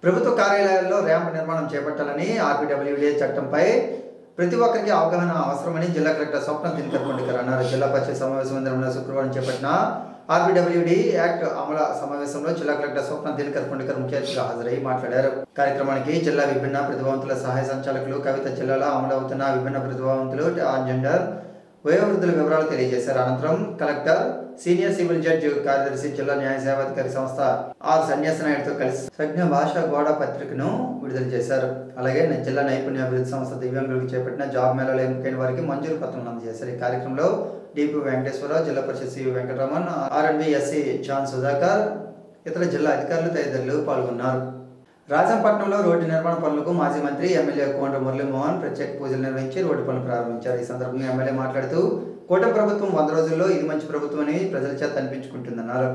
ప్రభుత్వ కార్యాలయాల్లో ర్యాంప్ నిర్మాణం చేపట్టాలని ఆర్బీడబ్ల్యూడీ చట్టంపై ప్రతి ఒక్కరికి అవగాహన అవసరమని జిల్లా కలెక్టర్ స్వప్న దినకర్ పండికర్ అన్నారు. జిల్లా పరిషత్ సమావేశ మందిరంలో శుక్రవారం చేపట్టిన ఆర్బీడబ్ల్యూడీ యాక్ట్ అమలు సమావేశంలో జిల్లా కలెక్టర్ స్వప్న దినకర్ పండికర్ ముఖ్య అతిథిగా హాజరై మాట్లాడారు. కార్యక్రమానికి జిల్లా విభిన్న ప్రతిభావంతుల సహాయ సంచాలకులు కవిత జిల్లాలో అమలు అవుతున్న విభిన్న ప్రతిభావంతులు ట్రాన్స్జెండర్ వయోవృద్ధుల వివరాలు తెలియజేశారు. అనంతరం కలెక్టర్ సీనియర్ సివిల్ జడ్జి కార్యదర్శి జిల్లా న్యాయ సేవాధికారి సంస్థ ఆర్ సన్యాస నాయుడుతో కలిసి సజ్ఞ భాషా గోడ పత్రికను విడుదల చేశారు. అలాగే జిల్లా నైపుణ్యాభివృద్ధి సంస్థ దివ్యాంగులకు చేపట్టిన జాబ్ మేళాలో ఎంపికైన వారికి మంజూరు పత్రం అందజేశారు. ఈ కార్యక్రమంలో డిపి వెంకటేశ్వరరావు, జిల్లా పరిషత్ CV Venkataraman, R and B SC John Sudhakar, ఇతర జిల్లా అధికారులు తదితరులు పాల్గొన్నారు. రాజంపట్నంలో రోడ్డు నిర్మాణ పనులకు మాజీ మంత్రి ఎమ్మెల్యే కోండ్ర మురళీమోహన్ ప్రత్యేక పూజలు నిర్వహించి రోడ్డు పనులు ప్రారంభించారు. ఈ సందర్భంగా ఎమ్మెల్యే మాట్లాడుతూ కూటమి ప్రభుత్వం 100 రోజుల్లో ఇది మంచి ప్రభుత్వం అని ప్రజల చేత అనిపించుకుంటుందన్నారు.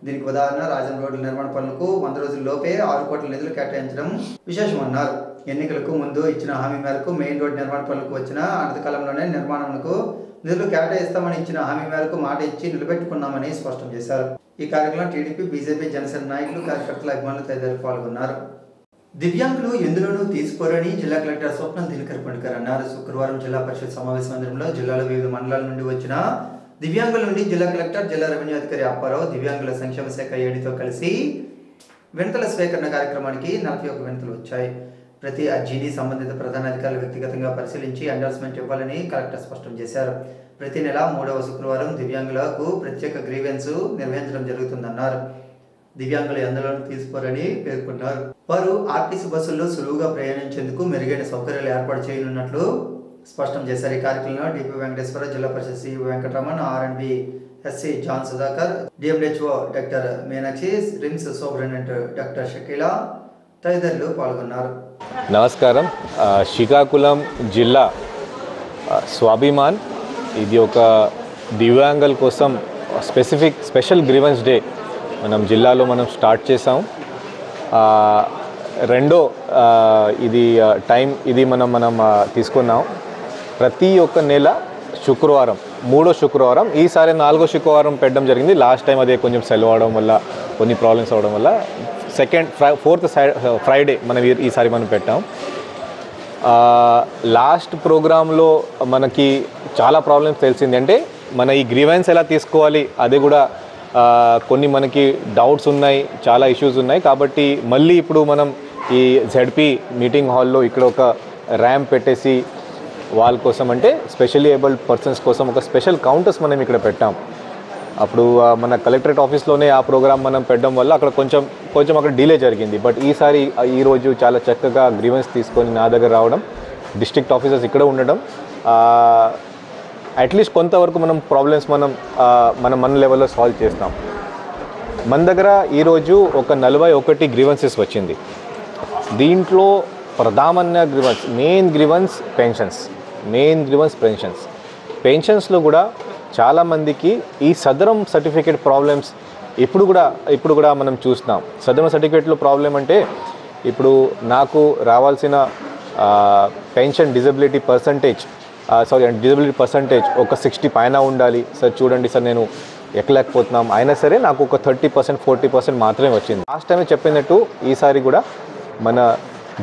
దీనికి ఉదాహరణ రాజం రోడ్ల నిర్మాణ పనులకు 100 రోజుల్లోపే 6 కోట్ల నిధులు కేటాయించడం విశేషమన్నారు. ఎన్నికలకు ముందు ఇచ్చిన హామీ మేరకు మెయిన్ రోడ్డు నిర్మాణ పనులకు వచ్చిన అనతికాలంలోనే నిర్మాణంకు నిధులు కేటాయిస్తామని ఇచ్చిన హామీ మేరకు మాట ఇచ్చి నిలబెట్టుకున్నామని స్పష్టం చేశారు. ఈ కార్యక్రమంలో టీడీపీ, బీజేపీ, జనసేన నాయకులు, కార్యకర్తలు, అభిమానులు తదితరులు పాల్గొన్నారు. దివ్యాంగులు ఎందులోనూ తీసుకోరని జిల్లా కలెక్టర్ స్వప్న దినకర్ పండికర్ అన్నారు. శుక్రవారం జిల్లా పరిషత్ సమావేశ మందిరంలో జిల్లాలో వివిధ మండలాల నుండి వచ్చిన దివ్యాంగుల నుండి జిల్లా కలెక్టర్, జిల్లా రెవెన్యూ అధికారి అప్పారావు దివ్యాంగుల సంక్షేమ శాఖ ఏడీతో కలిసి వినతుల స్వీకరణ కార్యక్రమానికి 41 వినతులు వచ్చాయి. ప్రతి అర్జీని సంబంధిత ప్రధాన అధికారులు వ్యక్తిగతంగా పరిశీలించి ఎండార్స్మెంట్ ఇవ్వాలని కలెక్టర్ స్పష్టం చేశారు. ప్రతి నెల 3వ శుక్రవారం దివ్యాంగులకు ప్రత్యేక గ్రీవెన్స్ నిర్వహించడం జరుగుతుందన్నారు. దివ్యాంగులు ఎందులోనూ తీసుకోరని పేర్కొన్నారు. వారు ఆర్టీసీ బస్సుల్లో సులువుగా ప్రయాణించేందుకు మెరుగైన సౌకర్యాలు ఏర్పాటు చేయనున్నట్లు స్పష్టం చేశారు. ఈ కార్యక్రమంలో డిపి వెంకటేశ్వర, జిల్లా పరిషత్ C Venkataraman, R and B SC John Sudhakar, DMHO doctor Meenakshi, RIMS superintendent doctor Shakeela తదితరులు పాల్గొన్నారు. నమస్కారం. శ్రీకాకుళం జిల్లా స్వాభిమాన్ ఇది ఒక దివ్యాంగుల కోసం స్పెషల్ గ్రీవెన్స్ డే మనం జిల్లాలో మనం స్టార్ట్ చేసాం. రెండో ఇది టైం ఇది మనం తీసుకున్నాం. ప్రతి ఒక్క నెల శుక్రవారం, 3వ శుక్రవారం, ఈసారి 4వ శుక్రవారం పెట్టడం జరిగింది. లాస్ట్ టైం అదే కొంచెం సెలవు అవడం వల్ల, కొన్ని ప్రాబ్లమ్స్ అవడం వల్ల 4th ఫ్రైడే మనం ఈసారి మనం పెట్టాం. లాస్ట్ ప్రోగ్రాంలో మనకి చాలా ప్రాబ్లమ్స్ తెలిసింది. అంటే మన ఈ గ్రీవెన్స్ ఎలా తీసుకోవాలి అది కూడా కొన్ని మనకి డౌట్స్ ఉన్నాయి, చాలా ఇష్యూస్ ఉన్నాయి. కాబట్టి మళ్ళీ ఇప్పుడు మనం ఈ జెడ్పీ మీటింగ్ హాల్లో ఇక్కడ ఒక ర్యాంప్ పెట్టేసి వాళ్ళ కోసం, అంటే స్పెషల్లీ ఏబుల్డ్ పర్సన్స్ కోసం ఒక స్పెషల్ కౌంటర్స్ మనం ఇక్కడ పెట్టాం. అప్పుడు మన కలెక్టరేట్ ఆఫీస్లోనే ఆ ప్రోగ్రామ్ మనం పెట్టడం వల్ల అక్కడ కొంచెం అక్కడ డిలే జరిగింది. బట్ ఈరోజు చాలా చక్కగా గ్రీవెన్స్ తీసుకొని నా దగ్గర రావడం, డిస్ట్రిక్ట్ ఆఫీసర్స్ ఇక్కడ ఉండడం, అట్లీస్ట్ కొంతవరకు మనం ప్రాబ్లమ్స్ మన లెవెల్లో సాల్వ్ చేస్తాం. మన దగ్గర ఈరోజు ఒక 41 గ్రీవెన్సెస్ వచ్చింది. దీంట్లో ప్రధాన గ్రీవెన్స్, మెయిన్ గ్రీవెన్స్ పెన్షన్స్లో కూడా చాలామందికి ఈ సదరం సర్టిఫికేట్ ప్రాబ్లమ్స్ ఇప్పుడు కూడా మనం చూస్తున్నాం. సదరం సర్టిఫికేట్లో ప్రాబ్లం అంటే ఇప్పుడు నాకు రావాల్సిన పెన్షన్ డిజబిలిటీ పర్సంటేజ్ ఒక 60 పైన ఉండాలి. సార్ చూడండి సార్, నేను ఎక్కలేకపోతున్నాం, అయినా సరే నాకు ఒక 30%, 40% మాత్రమే వచ్చింది. లాస్ట్ టైమే చెప్పినట్టు ఈసారి కూడా మన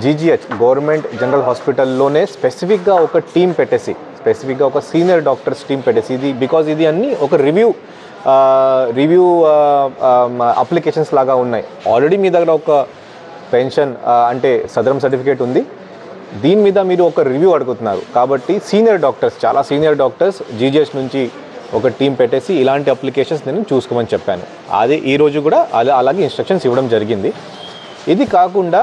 జీజీహెచ్ గవర్నమెంట్ జనరల్ హాస్పిటల్లోనే స్పెసిఫిక్గా ఒక టీం పెట్టేసి, స్పెసిఫిక్గా ఒక సీనియర్ డాక్టర్స్ టీం పెట్టేసి, ఇది అన్నీ ఒక రివ్యూ అప్లికేషన్స్ లాగా ఉన్నాయి. ఆల్రెడీ మీ దగ్గర ఒక పెన్షన్ అంటే సదరం సర్టిఫికేట్ ఉంది, దీని మీద మీరు ఒక రివ్యూ అడుగుతున్నారు. కాబట్టి చాలా సీనియర్ డాక్టర్స్ జీజీహెచ్ నుంచి ఒక టీం పెట్టేసి ఇలాంటి అప్లికేషన్స్ నేను చూసుకోమని చెప్పాను. అదే ఈరోజు కూడా అలాగే ఇన్స్ట్రక్షన్స్ ఇవ్వడం జరిగింది. ఇది కాకుండా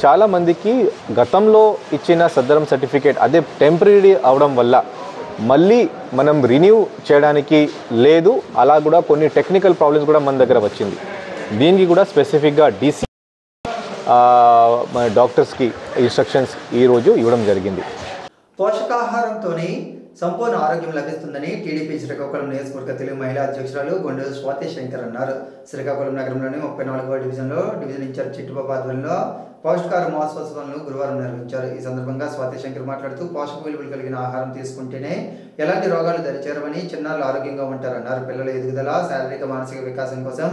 చాలామందికి గతంలో ఇచ్చిన సదరం సర్టిఫికేట్ అదే టెంపరీ అవడం వల్ల మళ్ళీ మనం రిన్యూ చేయడానికి లేదు. అలా కూడా కొన్ని టెక్నికల్ ప్రాబ్లమ్స్ కూడా మన దగ్గర వచ్చింది. దీనికి కూడా స్పెసిఫిక్గా డీసీ మన డాక్టర్స్కి ఇన్స్ట్రక్షన్స్ ఈరోజు ఇవ్వడం జరిగింది. పోషకాహారంతోనే సంపూర్ణ ఆరోగ్యం లభిస్తుందని టీడీపీ శ్రీకాకుళం నియోజకవర్గ తెలుగు మహిళా అధ్యక్షురాలు గొండెల స్వాతి శంకర్ అన్నారు. శ్రీకాకుళం నగరంలోని 34వ డివిజన్ ఇన్ఛార్జ్ చిట్టుబాబు ఆధ్వర్యంలో పౌష్టికాహార మహోత్సవాలను గురువారం నిర్వహించారు. ఈ సందర్భంగా స్వాతి శంకర్ మాట్లాడుతూ పోషక విలువలు కలిగిన ఆహారం తీసుకుంటేనే ఎలాంటి రోగాలు దరిచేరవని, చిన్నారులు ఆరోగ్యంగా ఉంటారన్నారు. పిల్లల ఎదుగుదల, శారీరక మానసిక వికాసం కోసం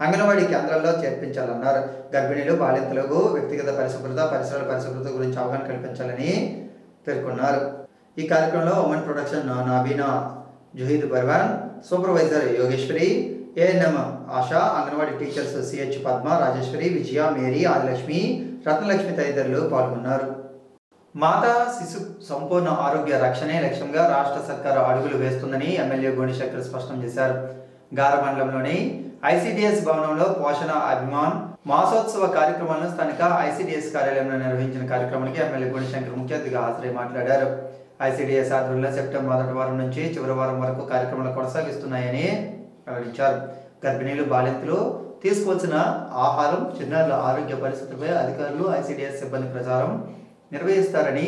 అంగన్వాడీ కేంద్రాల్లో చేర్పించాలన్నారు. గర్భిణీలు బాలింతలకు వ్యక్తిగత పరిశుభ్రత, పరిసరాల పరిశుభ్రత గురించి అవగాహన కల్పించాలని పేర్కొన్నారు. ఈ కార్యక్రమంలో women production Nabina Zuhid Barwan, supervisor Yogeshwari, ANM Asha, Anganwadi teachers CH Padma, Rajeshwari, Vijaya, Mary, Adilakshmi, Ratnalakshmi తదితరులు పాల్గొన్నారు. మాతా శిశు సంపూర్ణ ఆరోగ్య రక్షణే లక్ష్యంగా రాష్ట్ర సర్కారు అడుగులు వేస్తుందని ఎమ్మెల్యే గోనిశేఖర్ స్పష్టం చేశారు. గార మండలంలోని ఐసిడిఎస్ భవనంలో పోషణ అభిమాన్ మాసోత్సవ కార్యక్రమాలను స్థానిక ఐసిడిఎస్ కార్యాలయంలో నిర్వహించిన కార్యక్రమానికి ఎమ్మెల్యే గోనిశేఖర్ ముఖ్య అతిథిగా హాజరై మాట్లాడారు. ఐసిడిఎస్ ఆధ్వర్యంలో సెప్టెంబర్ మొదటి వారం నుంచి చివరి వారం వరకు కార్యక్రమాలు కొనసాగిస్తున్నాయని వెల్లడించారు. గర్భిణీలు, బాలింతలు తీసుకోవాల్సిన ఆహారం, చిన్నారుల ఆరోగ్య పరిస్థితిపై అధికారులు, ఐసిడిఎస్ సిబ్బంది ప్రచారం నిర్వహిస్తారని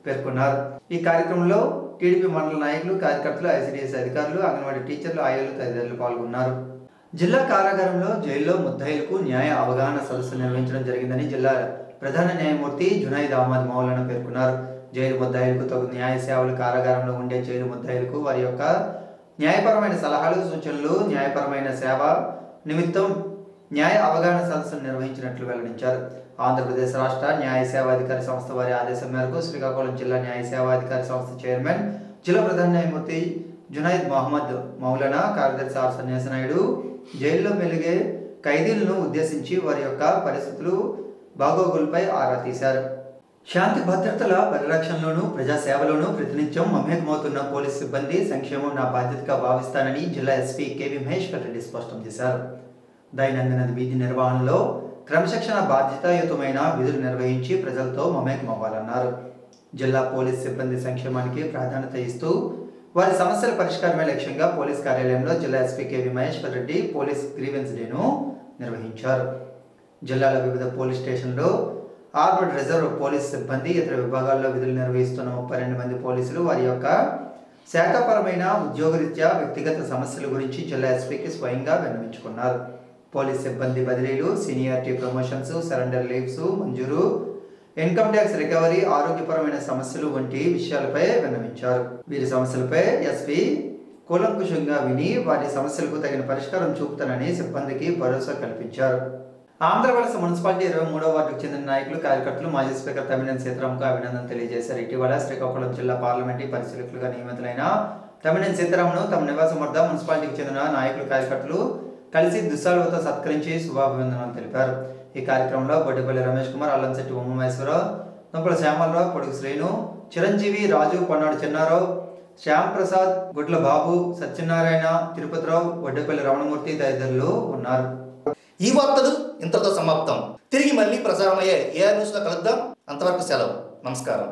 పేర్కొన్నారు. ఈ కార్యక్రమంలో టీడీపీ మండల నాయకులు, కార్యకర్తలు, ఐసిడిఎస్ అధికారులు, అంగన్వాడీ టీచర్లు, ఆయాలు తదితరులు పాల్గొన్నారు. జిల్లా కారాగారంలో జైల్లో ముద్దాయిలకు న్యాయ అవగాహన సదస్సు నిర్వహించడం జరిగిందని జిల్లా ప్రధాన న్యాయమూర్తి జునైద్ అహ్మద్ మౌలానా పేర్కొన్నారు. జైలు ముద్దాయిలకు తగు న్యాయ సేవలు, కారాగారంలో ఉండే జైలు ముద్దాయిలకు వారి యొక్క న్యాయపరమైన సలహాలు, సూచనలు, న్యాయపరమైన సేవ నిమిత్తం న్యాయ అవగాహన సదస్సును నిర్వహించినట్లు వెల్లడించారు. ఆంధ్రప్రదేశ్ రాష్ట్ర న్యాయ సేవాధికారి సంస్థ వారి ఆదేశం మేరకు శ్రీకాకుళం జిల్లా న్యాయ సేవాధికారి సంస్థ చైర్మన్, జిల్లా ప్రధాన న్యాయమూర్తి జునైద్ మహమ్మద్ మౌలానా, కార్యదర్శి ఆర్ సన్యాసనాయుడు జైల్లో మెలిగే ఖైదీలను ఉద్దేశించి వారి యొక్క పరిస్థితులు, బాగోగులపై ఆరా తీశారు. శాంతి భద్రతల పరిరక్షణలోనూ ప్రజాసేవలోనూ ప్రతినిత్యం మమేకమవుతున్న పోలీసు సిబ్బంది సంక్షేమం నా బాధ్యతగా భావిస్తానని జిల్లా ఎస్పీ కేవి మహేశ్వర్ రెడ్డి స్పష్టం చేశారు. దైనందిన విధి నిర్వహణలో క్రమశిక్షణ, బాధ్యతాయుతమైన విధులు నిర్వహించి ప్రజలతో మమేకమవ్వాలన్నారు. జిల్లా పోలీస్ సిబ్బంది సంక్షేమానికి ప్రాధాన్యత ఇస్తూ వారి సమస్యల పరిష్కారమే లక్ష్యంగా పోలీస్ కార్యాలయంలో జిల్లా SP KV Maheshwar Reddy police grievance డేను నిర్వహించారు. జిల్లాలో వివిధ పోలీస్ స్టేషన్లో ఆర్మడ్ రిజర్వ్ పోలీస్ సిబ్బంది, ఇతర విభాగాల్లో విధులు నిర్వహిస్తున్న 32 మంది పోలీసులు వారి యొక్క శాఖపరమైన ఉద్యోగరీత్యా వ్యక్తిగత సమస్యల గురించి జిల్లా ఎస్పీకి స్వయంగా విన్నవించుకున్నారు. పోలీస్ సిబ్బంది బదిలీలు, సీనియారిటీ ప్రమోషన్స్, సరెండర్ లీవ్స్ మంజూరు, ఇన్కమ్ ట్యాక్స్ రికవరీ, ఆరోగ్యపరమైన సమస్యలు వంటి విషయాలపై విన్నవించారు. వీరి సమస్యలపై ఎస్పీ కూలంకుషంగా విని వారి సమస్యలకు తగిన పరిష్కారం చూపుతానని సిబ్బందికి భరోసా కల్పించారు. ఆంధ్రవలస మున్సిపాలిటీ 23వ వార్డుకు చెందిన నాయకులు, కార్యకర్తలు మాజీ స్పీకర్ తమ్మినేని సీతారాంకు అభినందనలు తెలియజేశారు. ఇటీవల శ్రీకాకుళం జిల్లా పార్లమెంటరీ పరిశీలకులుగా నియమితులైన తమ్మినేని సీతారాంను తమ నివాసం వద్ద మున్సిపాలిటీకి చెందిన నాయకులు, కార్యకర్తలు కలిసి దుస్సాలువతో సత్కరించి శుభాభివందనాలు తెలిపారు. ఈ కార్యక్రమంలో బొడ్డిపల్లి రమేష్ కుమార్, అల్లంశెట్టి ఉమామేశ్వరరావు, దుంపల శ్యామలరావు, పొడుగు శ్రీను, చిరంజీవి, రాజు, పొన్నాడు చిన్నారావు, శ్యామ్ ప్రసాద్, గుడ్ల బాబు, సత్యనారాయణ, తిరుపతిరావు, బొడ్డిపల్లి రమణమూర్తి తదితరులు ఉన్నారు. ఈ వార్తలు ఇంతటితో సమాప్తం. తిరిగి మళ్ళీ ప్రసారమయ్యే ఏఆర్ న్యూస్లో కలుద్దాం. అంతవరకు సెలవు. నమస్కారం.